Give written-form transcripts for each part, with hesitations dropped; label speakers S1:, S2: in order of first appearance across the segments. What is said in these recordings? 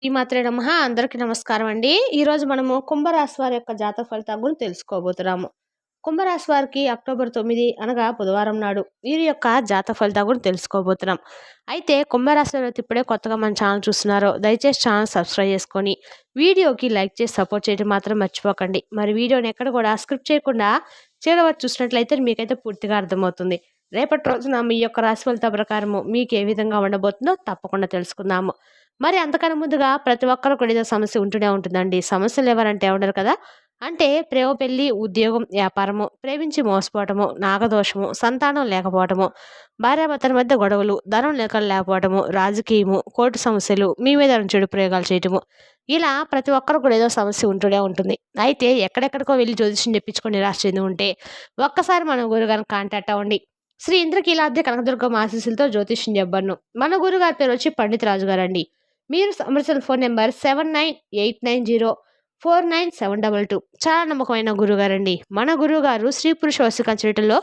S1: ఈ మాత్రే నమః. అందరికీ నమస్కారం అండి. ఈరోజు మనము కుంభరాశి వారి యొక్క జాతక ఫలితాల గురించి తెలుసుకోబోతున్నాము. కుంభరాశి వారికి అక్టోబర్ 9 అనగా బుధవారం నాడు వీరి యొక్క జాతక ఫలితాల గురించి తెలుసుకోబోతున్నాం. అయితే కుంభరాశి వారైతే ఇప్పుడే కొత్తగా మన ఛానల్ చూస్తున్నారో దయచేసి ఛానల్ సబ్స్క్రైబ్ చేసుకొని వీడియోకి లైక్ చేసి సపోర్ట్ చేయడం మాత్రం మర్చిపోకండి. మరి వీడియోని ఎక్కడ కూడా స్క్రిప్ట్ చేయకుండా చివరి వరకు చూసినట్లయితే మీకైతే పూర్తిగా అర్థమవుతుంది. రేపటి రోజున మీ యొక్క రాశి ఫలితాల ప్రకారము మీకు ఏ విధంగా ఉండబోతుందో తప్పకుండా తెలుసుకుందాము. మరి అంతకన్నా ముందుగా ప్రతి ఒక్కరు కూడా ఏదో సమస్య ఉంటూనే ఉంటుందండి. సమస్యలు ఎవరంటే ఉండరు కదా! అంటే ప్రేమ పెళ్లి, ఉద్యోగం, వ్యాపారము, ప్రేమించి మోసపోవటము, నాగదోషము, సంతానం లేకపోవటము, భార్యాభర్తల మధ్య గొడవలు, ధనం లేకపోవటము, రాజకీయము, కోర్టు సమస్యలు, మీ మీద చెడు ప్రయోగాలు చేయటము. ఇలా ప్రతి ఒక్కరు కూడా ఏదో సమస్య ఉంటూనే ఉంటుంది. అయితే ఎక్కడెక్కడికో వెళ్లి జ్యోతిష్యం చెప్పించుకొని నిరాశ చెంది ఉంటే ఒక్కసారి మన గురుగారిని కాంటాక్ట్ అవ్వండి. శ్రీ ఇంద్రకీలాద్రి కనకదుర్గమ్మ ఆశీస్సులతో జ్యోతిష్యం చెప్పబడును. మన గురుగారి పేరు వచ్చి పండిత్ రాజు గారండి. మీరు సంప్రదించిన ఫోన్ నెంబర్ 7989049722. చాలా నమ్మకమైన గురుగారండి. మన గురువుగారు స్త్రీ పురుష వశీకరణ చేయటంలో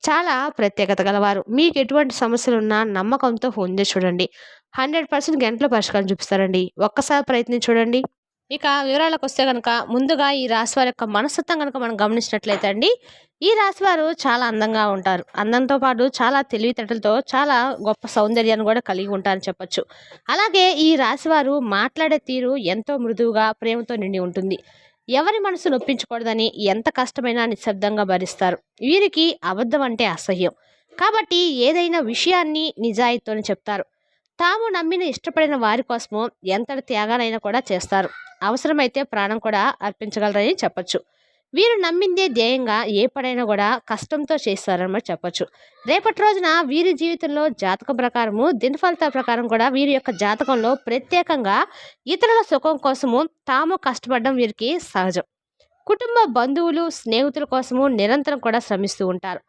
S1: చాలా ప్రత్యేకత గలవారు. మీకు ఎటువంటి సమస్యలున్నా నమ్మకంతో ఫోన్ చేసి చూడండి. 100% గంటలో పరిష్కారం చూపిస్తారండి. ఒక్కసారి ప్రయత్నించి చూడండి. ఇక వివరాలకొస్తే గనక ముందుగా ఈ రాశి వారి యొక్క మనస్తత్వం గనక మనం గమనించినట్లయితే అండి, ఈ రాశి వారు చాలా అందంగా ఉంటారు. అందంతో పాటు చాలా తెలివితేటలతో చాలా గొప్ప సౌందర్యాన్ని కూడా కలిగి ఉంటారని చెప్పొచ్చు. అలాగే ఈ రాశి వారు మాట్లాడే తీరు ఎంతో మృదువుగా, ప్రేమతో నిండి ఉంటుంది. ఎవరి మనసు నొప్పించకూడదని ఎంత కష్టమైనా నిశ్శబ్దంగా భరిస్తారు. వీరికి అబద్ధం అంటే అసహ్యం. కాబట్టి ఏదైనా విషయాన్ని నిజాయితీతోనే చెప్తారు. తాము నమ్మిన ఇష్టపడిన వారి కోసము ఎంతటి త్యాగానైనా కూడా చేస్తారు. అవసరమైతే ప్రాణం కూడా అర్పించగలరని చెప్పొచ్చు. వీరు నమ్మిందే ధ్యేయంగా ఏ పడైనా కూడా కష్టంతో చేస్తారని చెప్పొచ్చు. రేపటి రోజున వీరి జీవితంలో జాతకం ప్రకారము దినఫలితాల ప్రకారం కూడా వీరి యొక్క జాతకంలో ప్రత్యేకంగా ఇతరుల సుఖం కోసము తాము కష్టపడడం వీరికి సహజం. కుటుంబ బంధువులు స్నేహితుల కోసము నిరంతరం కూడా శ్రమిస్తూ ఉంటారు.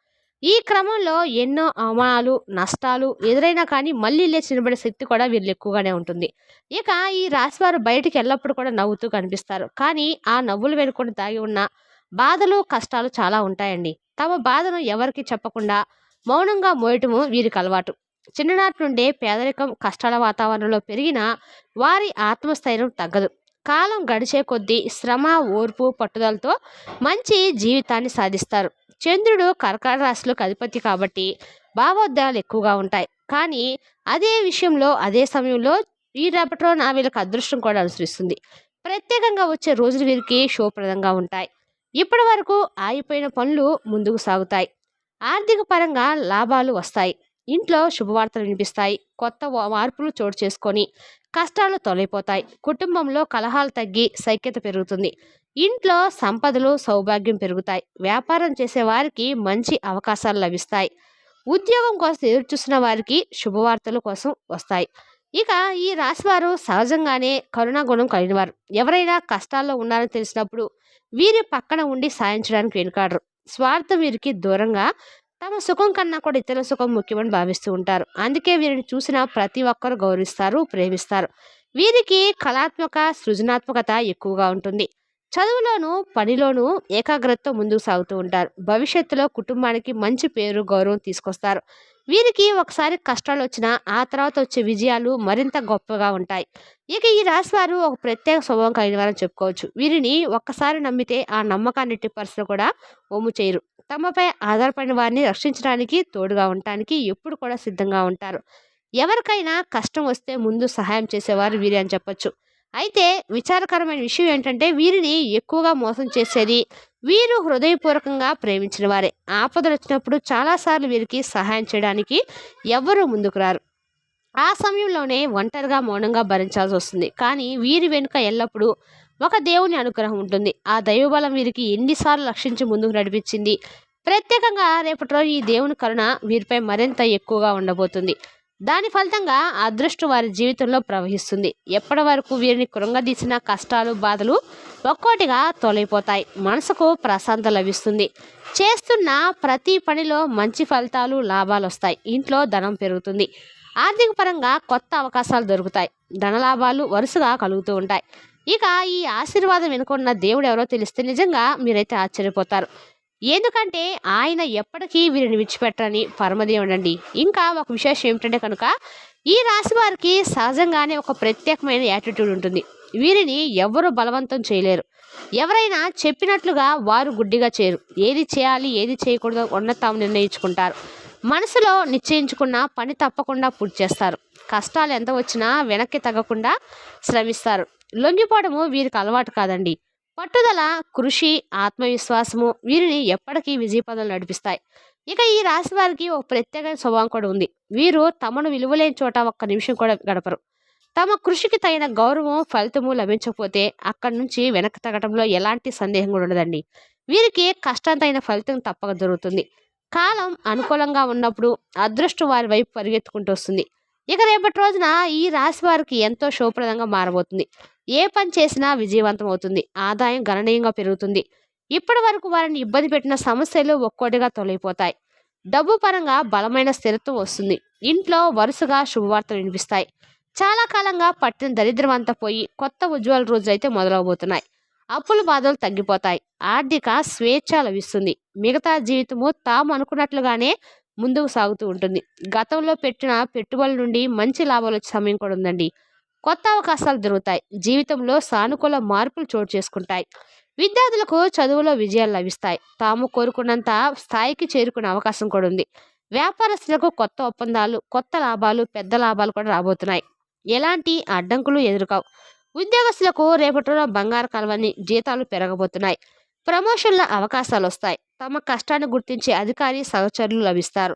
S1: ఈ క్రమంలో ఎన్నో అవమానాలు నష్టాలు ఎదురైనా కానీ మళ్ళీ లేచి నిలబడే శక్తి కూడా వీళ్ళు ఎక్కువగానే ఉంటుంది. ఇక ఈ రాశివారు బయటికి ఎల్లప్పుడూ కూడా నవ్వుతూ కనిపిస్తారు. కానీ ఆ నవ్వులు వెనుకొని దాగి ఉన్న బాధలు కష్టాలు చాలా ఉంటాయండి. తమ బాధను ఎవరికి చెప్పకుండా మౌనంగా మోయటము వీరికి అలవాటు. చిన్ననాటి నుండే పేదరికం కష్టాల వాతావరణంలో పెరిగిన వారి ఆత్మస్థైర్యం తగ్గదు. కాలం గడిచే కొద్దీ శ్రమ ఓర్పు పట్టుదలతో మంచి జీవితాన్ని సాధిస్తారు. చంద్రుడు కర్కాటక రాశిలోకి అధిపతి కాబట్టి భావోద్వేగాలు ఎక్కువగా ఉంటాయి. కానీ అదే విషయంలో అదే సమయంలో ఈ రేపటిలో నా వీళ్ళకి అదృష్టం కూడా అనుసరిస్తుంది. ప్రత్యేకంగా వచ్చే రోజులు వీరికి శుభప్రదంగా ఉంటాయి. ఇప్పటి వరకు ఆగిపోయిన పనులు ముందుకు సాగుతాయి. ఆర్థిక పరంగా లాభాలు వస్తాయి. ఇంట్లో శుభవార్తలు వినిపిస్తాయి. కొత్త మార్పులు చోటు చేసుకొని కష్టాలు తొలగిపోతాయి. కుటుంబంలో కలహాలు తగ్గి సైక్యత పెరుగుతుంది. ఇంట్లో సంపదలు సౌభాగ్యం పెరుగుతాయి. వ్యాపారం చేసే వారికి మంచి అవకాశాలు లభిస్తాయి. ఉద్యోగం కోసం ఎదురుచూస్తున్న వారికి శుభవార్తల కోసం వస్తాయి. ఇక ఈ రాశివారు సహజంగానే కరుణా గుణం కలిగిన వారు. ఎవరైనా కష్టాల్లో ఉన్నారని తెలిసినప్పుడు వీరి పక్కన ఉండి సాయం చేయడానికి వెనుకాడరు. స్వార్థం వీరికి దూరంగా తమ సుఖం కన్నా కూడా ఇతరుల సుఖం ముఖ్యమని భావిస్తూ ఉంటారు. అందుకే వీరిని చూసిన ప్రతి ఒక్కరు గౌరవిస్తారు, ప్రేమిస్తారు. వీరికి కళాత్మక సృజనాత్మకత ఎక్కువగా ఉంటుంది. చదువులోనూ పనిలోనూ ఏకాగ్రతతో ముందుకు సాగుతూ ఉంటారు. భవిష్యత్తులో కుటుంబానికి మంచి పేరు గౌరవం తీసుకొస్తారు. వీరికి ఒకసారి కష్టాలు వచ్చినా ఆ తర్వాత వచ్చే విజయాలు మరింత గొప్పగా ఉంటాయి. ఇక ఈ రాశి వారు ఒక ప్రత్యేక స్వభావం కలిగిన వారని చెప్పుకోవచ్చు. వీరిని ఒక్కసారి నమ్మితే ఆ నమ్మకాన్ని ఎట్టి పరిస్థితుల్లో కూడా ఒమ్ము చేయరు. తమపై ఆధారపడిన వారిని రక్షించడానికి తోడుగా ఉండటానికి ఎప్పుడు కూడా సిద్ధంగా ఉంటారు. ఎవరికైనా కష్టం వస్తే ముందు సహాయం చేసేవారు వీరి అని చెప్పొచ్చు. అయితే విచారకరమైన విషయం ఏంటంటే వీరిని ఎక్కువగా మోసం చేసేది వీరు హృదయపూర్వకంగా ప్రేమించిన వారే. ఆపదలు వచ్చినప్పుడు చాలాసార్లు వీరికి సహాయం చేయడానికి ఎవ్వరూ ముందుకు రారు. ఆ సమయంలోనే ఒంటరిగా మౌనంగా భరించాల్సి వస్తుంది. కానీ వీరి వెనుక ఎల్లప్పుడూ ఒక దేవుని అనుగ్రహం ఉంటుంది. ఆ దైవబలం వీరికి ఎన్నిసార్లు రక్షించి ముందుకు నడిపించింది. ప్రత్యేకంగా రేపటి రోజు ఈ దేవుని కరుణ వీరిపై మరింత ఎక్కువగా ఉండబోతుంది. దాని ఫలితంగా అదృష్టం వారి జీవితంలో ప్రవహిస్తుంది. ఎప్పటి వరకు వీరిని కృంగదీసిన కష్టాలు బాధలు ఒక్కోటిగా తొలగిపోతాయి. మనసుకు ప్రశాంతత లభిస్తుంది. చేస్తున్న ప్రతి పనిలో మంచి ఫలితాలు లాభాలు వస్తాయి. ఇంట్లో ధనం పెరుగుతుంది. ఆర్థిక పరంగా కొత్త అవకాశాలు దొరుకుతాయి. ధనలాభాలు వరుసగా కలుగుతూ ఉంటాయి. ఇక ఈ ఆశీర్వాదం వెనుకున్న దేవుడు ఎవరో తెలిస్తే నిజంగా మీరైతే ఆశ్చర్యపోతారు. ఎందుకంటే ఆయన ఎప్పటికీ వీరిని విడిచిపెట్టరని పరమదేవుడండి. ఇంకా ఒక విశేషం ఏమిటంటే కనుక ఈ రాశి వారికి సహజంగానే ఒక ప్రత్యేకమైన యాటిట్యూడ్ ఉంటుంది. వీరిని ఎవ్వరూ బలవంతం చేయలేరు. ఎవరైనా చెప్పినట్లుగా వారు గుడ్డిగా చేయరు. ఏది చేయాలి, ఏది చేయకూడదో తాము నిర్ణయించుకుంటారు. మనసులో నిశ్చయించుకున్న పని తప్పకుండా పూర్తి చేస్తారు. కష్టాలు ఎంత వచ్చినా వెనక్కి తగ్గకుండా శ్రమిస్తారు. లొంగిపోవడము వీరికి అలవాటు కాదండి. పట్టుదల, కృషి, ఆత్మవిశ్వాసము వీరిని ఎప్పటికీ విజయపథంలో నడిపిస్తాయి. ఇక ఈ రాశి వారికి ఒక ప్రత్యేక స్వభావం కూడా ఉంది. వీరు తమను విలువలేని చోట ఒక్క నిమిషం కూడా గడపరు. తమ కృషికి తగిన గౌరవం, ఫలితము లభించకపోతే అక్కడి నుంచి వెనక్కి తగ్గడంలో ఎలాంటి సందేహం కూడా ఉండదండి. వీరికి కష్టంతైన ఫలితం తప్పక దొరుకుతుంది. కాలం అనుకూలంగా ఉన్నప్పుడు అదృష్టం వారి వైపు పరిగెత్తుకుంటూ వస్తుంది. ఇక రేపటి రోజున ఈ రాశి వారికి ఎంతో శుభప్రదంగా మారబోతుంది. ఏ పని చేసినా విజయవంతం అవుతుంది. ఆదాయం గణనీయంగా పెరుగుతుంది. ఇప్పటి వరకు వారిని ఇబ్బంది పెట్టిన సమస్యలు ఒక్కోటిగా తొలగిపోతాయి. డబ్బు పరంగా బలమైన స్థిరత్వం వస్తుంది. ఇంట్లో వరుసగా శుభవార్తలు వినిపిస్తాయి. చాలా కాలంగా పట్టిన దరిద్రం అంతా పోయి కొత్త ఉజ్వల రోజులు అయితే మొదలవబోతున్నాయి. అప్పుల బాధలు తగ్గిపోతాయి. ఆర్థిక స్వేచ్ఛ లభిస్తుంది. మిగతా జీవితము తాము అనుకున్నట్లుగానే ముందుకు సాగుతూ ఉంటుంది. గతంలో పెట్టిన పెట్టుబడుల నుండి మంచి లాభాలు వచ్చే సమయం కూడా ఉందండి. కొత్త అవకాశాలు దొరుకుతాయి. జీవితంలో సానుకూల మార్పులు చోటు చేసుకుంటాయి. విద్యార్థులకు చదువులో విజయాలు లభిస్తాయి. తాము కోరుకున్నంత స్థాయికి చేరుకునే అవకాశం కూడా ఉంది. వ్యాపారస్తులకు కొత్త ఒప్పందాలు, కొత్త లాభాలు, పెద్ద లాభాలు కూడా రాబోతున్నాయి. ఎలాంటి అడ్డంకులు ఎదురుకావు. ఉద్యోగస్తులకు రేపటిలో బంగారు కలవని జీతాలు పెరగబోతున్నాయి. ప్రమోషన్ల అవకాశాలు వస్తాయి. తమ కష్టాన్ని గుర్తించే అధికారి, సహచరులు లభిస్తారు.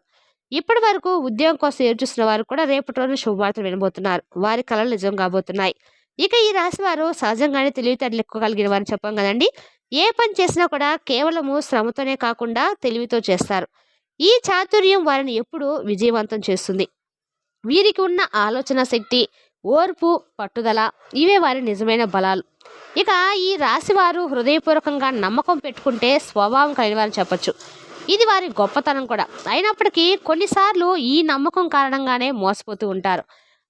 S1: ఇప్పటి వరకు ఉద్యోగం కోసం ఎదురుచూసిన వారు కూడా రేపటి రోజు శుభవార్తలు వినబోతున్నారు. వారి కళలు నిజం కాబోతున్నాయి. ఇక ఈ రాశి వారు సహజంగానే తెలివితేటలు ఎక్కువ కలిగిన వారిని చెప్పాం కదండి. ఏ పని చేసినా కూడా కేవలము శ్రమతోనే కాకుండా తెలివితో చేస్తారు. ఈ చాతుర్యం వారిని ఎప్పుడూ విజయవంతం చేస్తుంది. వీరికి ఉన్న ఆలోచన శక్తి, ఓర్పు, పట్టుదల ఇవే వారి నిజమైన బలాలు. ఇక ఈ రాశివారు హృదయపూర్వకంగా నమ్మకం పెట్టుకుంటే స్వభావం కలిగిన వారని చెప్పచ్చు. ఇది వారి గొప్పతనం కూడా. అయినప్పటికీ కొన్నిసార్లు ఈ నమ్మకం కారణంగానే మోసపోతూ ఉంటారు.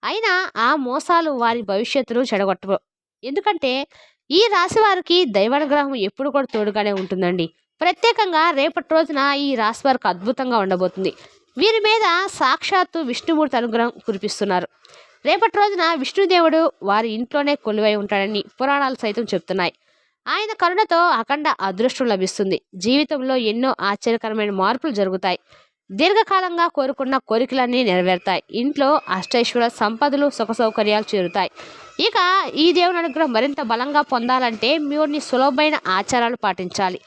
S1: అయినా ఆ మోసాలు వారి భవిష్యత్తును చెడగొట్టవు. ఎందుకంటే ఈ రాశి వారికి దైవానుగ్రహం ఎప్పుడు కూడా తోడుగానే ఉంటుందండి. ప్రత్యేకంగా రేపటి రోజున ఈ రాశి వారికి అద్భుతంగా ఉండబోతుంది. వీరి మీద సాక్షాత్తు విష్ణుమూర్తి అనుగ్రహం కురిపిస్తున్నారు. రేపటి రోజున విష్ణుదేవుడు వారి ఇంట్లోనే కొలువై ఉంటాడని పురాణాలు సైతం చెప్తున్నాయి. ఆయన కరుణతో అఖండ అదృష్టం లభిస్తుంది. జీవితంలో ఎన్నో ఆశ్చర్యకరమైన మార్పులు జరుగుతాయి. దీర్ఘకాలంగా కోరుకున్న కోరికలన్నీ నెరవేరుతాయి. ఇంట్లో అష్టైశ్వర్య సంపదలు, సుఖ సౌకర్యాలు చేరుతాయి. ఇక ఈ దేవుని అనుగ్రహం మరింత బలంగా పొందాలంటే మీరు సులభమైన ఆచారాలు పాటించాలి.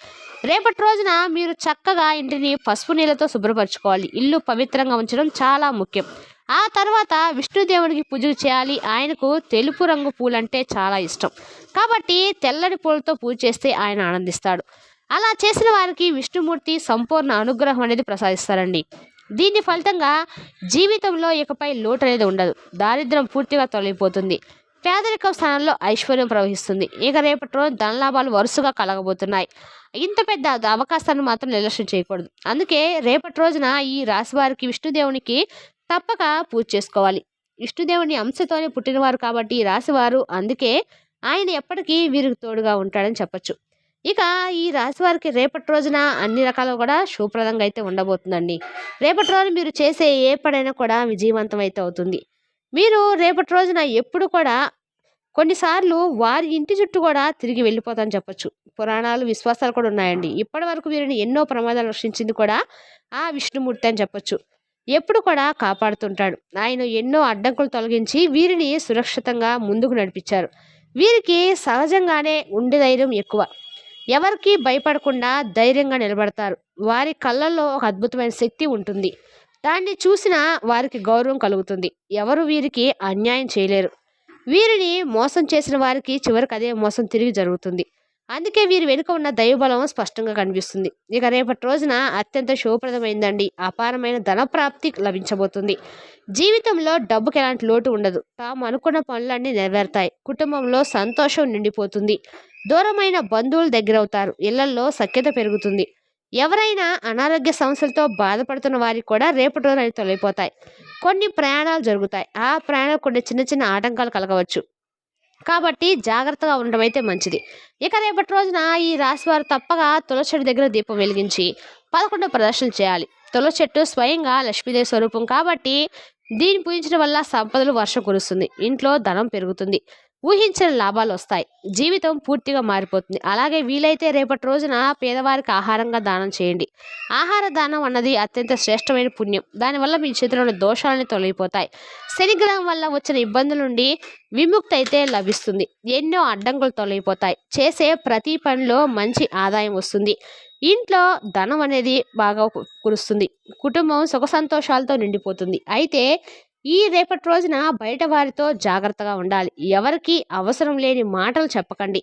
S1: రేపటి రోజున మీరు చక్కగా ఇంటిని పసుపు నీళ్ళతో శుభ్రపరచుకోవాలి. ఇల్లు పవిత్రంగా ఉంచడం చాలా ముఖ్యం. ఆ తర్వాత విష్ణుదేవునికి పూజలు చేయాలి. ఆయనకు తెలుపు రంగు పూలంటే చాలా ఇష్టం కాబట్టి తెల్లని పూలతో పూజ చేస్తే ఆయన ఆనందిస్తాడు. అలా చేసిన వారికి విష్ణుమూర్తి సంపూర్ణ అనుగ్రహం అనేది ప్రసాదిస్తారండి. దీని ఫలితంగా జీవితంలో ఇకపై లోటు అనేది ఉండదు. దారిద్ర్యం పూర్తిగా తొలగిపోతుంది. పేదరికం స్థానంలో ఐశ్వర్యం ప్రవహిస్తుంది. ఇక రేపటి రోజు ధనలాభాలు వరుసగా కలగబోతున్నాయి. ఇంత పెద్ద అవకాశాన్ని మాత్రం నిర్లక్ష్యం చేయకూడదు. అందుకే రేపటి రోజున ఈ రాశి వారికి విష్ణుదేవునికి తప్పక పూజ చేసుకోవాలి. విష్ణుదేవుని అంశతోనే పుట్టినవారు కాబట్టి ఈ రాశివారు, అందుకే ఆయన ఎప్పటికీ వీరికి తోడుగా ఉంటాడని చెప్పచ్చు. ఇక ఈ రాశి వారికి రేపటి రోజున అన్ని రకాలుగా కూడా శుభప్రదంగా అయితే ఉండబోతుందండి. రేపటి రోజు మీరు చేసే ఏ పనైనా కూడా విజయవంతం అయితే అవుతుంది. మీరు రేపటి రోజున ఎప్పుడు కూడా కొన్నిసార్లు వారి ఇంటి చుట్టూ కూడా తిరిగి వెళ్ళిపోతామని చెప్పచ్చు. పురాణాలు, విశ్వాసాలు కూడా ఉన్నాయండి. ఇప్పటి వరకు వీరిని ఎన్నో ప్రమాదాలు రక్షించింది కూడా ఆ విష్ణుమూర్తి అని చెప్పచ్చు. ఎప్పుడు కూడా కాపాడుతుంటాడు. ఆయన ఎన్నో అడ్డంకులు తొలగించి వీరిని సురక్షితంగా ముందుకు నడిపించారు. వీరికి సహజంగానే ఉండే ధైర్యం ఎక్కువ. ఎవరికి భయపడకుండా ధైర్యంగా నిలబడతారు. వారి కళ్ళల్లో ఒక అద్భుతమైన శక్తి ఉంటుంది. దాన్ని చూసినా వారికి గౌరవం కలుగుతుంది. ఎవరు వీరికి అన్యాయం చేయలేరు. వీరిని మోసం చేసిన వారికి చివరికి అదే మోసం తిరిగి జరుగుతుంది. అందుకే వీరి వెనుక ఉన్న దైవబలం స్పష్టంగా కనిపిస్తుంది. ఇక రేపటి రోజున అత్యంత శుభప్రదమైందండి. అపారమైన ధనప్రాప్తి లభించబోతుంది. జీవితంలో డబ్బుకి ఎలాంటి లోటు ఉండదు. తాము అనుకున్న పనులన్నీ నెరవేరుతాయి. కుటుంబంలో సంతోషం నిండిపోతుంది. దూరమైన బంధువులు దగ్గరవుతారు. ఇళ్లలో సఖ్యత పెరుగుతుంది. ఎవరైనా అనారోగ్య సమస్యలతో బాధపడుతున్న వారికి కూడా రేపటి రోజున అవి తొలగిపోతాయి. కొన్ని ప్రయాణాలు జరుగుతాయి. ఆ ప్రయాణాలు కొన్ని చిన్న చిన్న ఆటంకాలు కలగవచ్చు. కాబట్టి జాగ్రత్తగా ఉండడం అయితే మంచిది. ఇక రేపటి రోజున ఈ రాశివారు తప్పగా తులసి చెట్టు దగ్గర దీపం వెలిగించి 11 ప్రదర్శనలు చేయాలి. తులసి చెట్టు స్వయంగా లక్ష్మీదేవి స్వరూపం కాబట్టి దీన్ని పూజించడం వల్ల సంపదలు వర్షం కురుస్తుంది. ఇంట్లో ధనం పెరుగుతుంది. ఊహించిన లాభాలు వస్తాయి. జీవితం పూర్తిగా మారిపోతుంది. అలాగే వీలైతే రేపటి రోజున పేదవారికి ఆహారంగా దానం చేయండి. ఆహార దానం అన్నది అత్యంత శ్రేష్టమైన పుణ్యం. దానివల్ల మీ చేతిలో ఉన్న దోషాలని తొలగిపోతాయి. శనిగ్రహం వల్ల వచ్చిన ఇబ్బందుల నుండి విముక్తి అయితే లభిస్తుంది. ఎన్నో అడ్డంకులు తొలగిపోతాయి. చేసే ప్రతి పనిలో మంచి ఆదాయం వస్తుంది. ఇంట్లో ధనం అనేది బాగా కురుస్తుంది. కుటుంబం సుఖ సంతోషాలతో నిండిపోతుంది. అయితే ఈ రేపటి రోజున బయట వారితో జాగ్రత్తగా ఉండాలి. ఎవరికి అవసరం లేని మాటలు చెప్పకండి.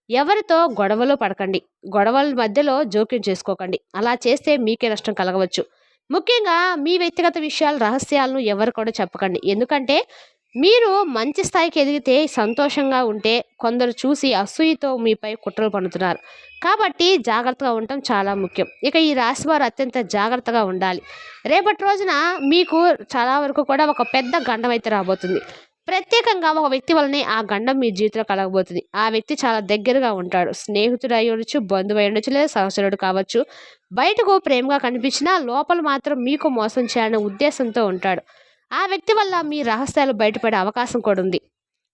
S1: ఎవరితో గొడవలో పడకండి. గొడవల మధ్యలో జోక్యం చేసుకోకండి. అలా చేస్తే మీకే నష్టం కలగవచ్చు. ముఖ్యంగా మీ వ్యక్తిగత విషయాలు, రహస్యాలను ఎవరు కూడా చెప్పకండి. ఎందుకంటే మీరు మంచి స్థాయికి ఎదిగితే సంతోషంగా ఉంటే కొందరు చూసి అసూయతో మీపై కుట్రలు పన్నుతున్నారు. కాబట్టి జాగ్రత్తగా ఉండటం చాలా ముఖ్యం. ఇక ఈ రాశి వారు అత్యంత జాగ్రత్తగా ఉండాలి. రేపటి రోజున మీకు చాలా వరకు కూడా ఒక పెద్ద గండం అయితే రాబోతుంది. ప్రత్యేకంగా ఒక వ్యక్తి వల్లనే ఆ గండం మీ జీవితంలో కలగబోతుంది. ఆ వ్యక్తి చాలా దగ్గరగా ఉంటాడు. స్నేహితుడు అయి ఉండొచ్చు, బంధువు అయి ఉండొచ్చు, లేదా సహచరుడు కావచ్చు. బయటకు ప్రేమగా కనిపించినా లోపల మాత్రం మీకు మోసం చేయాలనే ఉద్దేశంతో ఉంటాడు. ఆ వ్యక్తి వల్ల మీ రహస్యాలు బయటపడే అవకాశం కూడా ఉంది.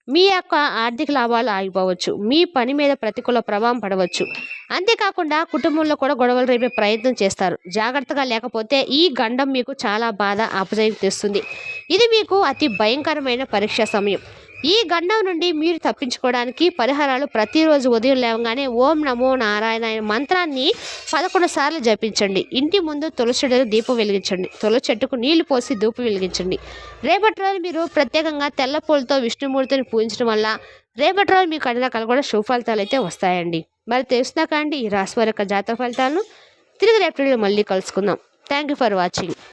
S1: మీ యొక్క ఆర్థిక లాభాలు ఆగిపోవచ్చు. మీ పని మీద ప్రతికూల ప్రభావం పడవచ్చు. అంతేకాకుండా కుటుంబంలో కూడా గొడవలు రేపే ప్రయత్నం చేస్తారు. జాగ్రత్తగా లేకపోతే ఈ గండం మీకు చాలా బాధ, అపజయం తెస్తుంది. ఇది మీకు అతి భయంకరమైన పరీక్ష సమయం. ఈ గండం నుండి మీరు తప్పించుకోవడానికి పరిహారాలు ప్రతిరోజు ఉదయం లేవగానే ఓం నమో నారాయణ మంత్రాన్ని 11 సార్లు జపించండి. ఇంటి ముందు తులసి చెట్టుకు దీపం వెలిగించండి. తులసి చెట్టుకు నీళ్లు పోసి ధూపం వెలిగించండి. రేపటి రోజు మీరు ప్రత్యేకంగా తెల్ల పూలతో విష్ణుమూర్తిని పూజించడం వల్ల రేపటి రోజు మీకు అన్ని రకాలు కూడా శుభ ఫలితాలు అయితే వస్తాయండి. మరి తెలుసునాక అండి ఈ రాశి వారి యొక్క జాతక ఫలితాలను తిరిగి రేపటి మళ్ళీ కలుసుకుందాం. Thank you for watching.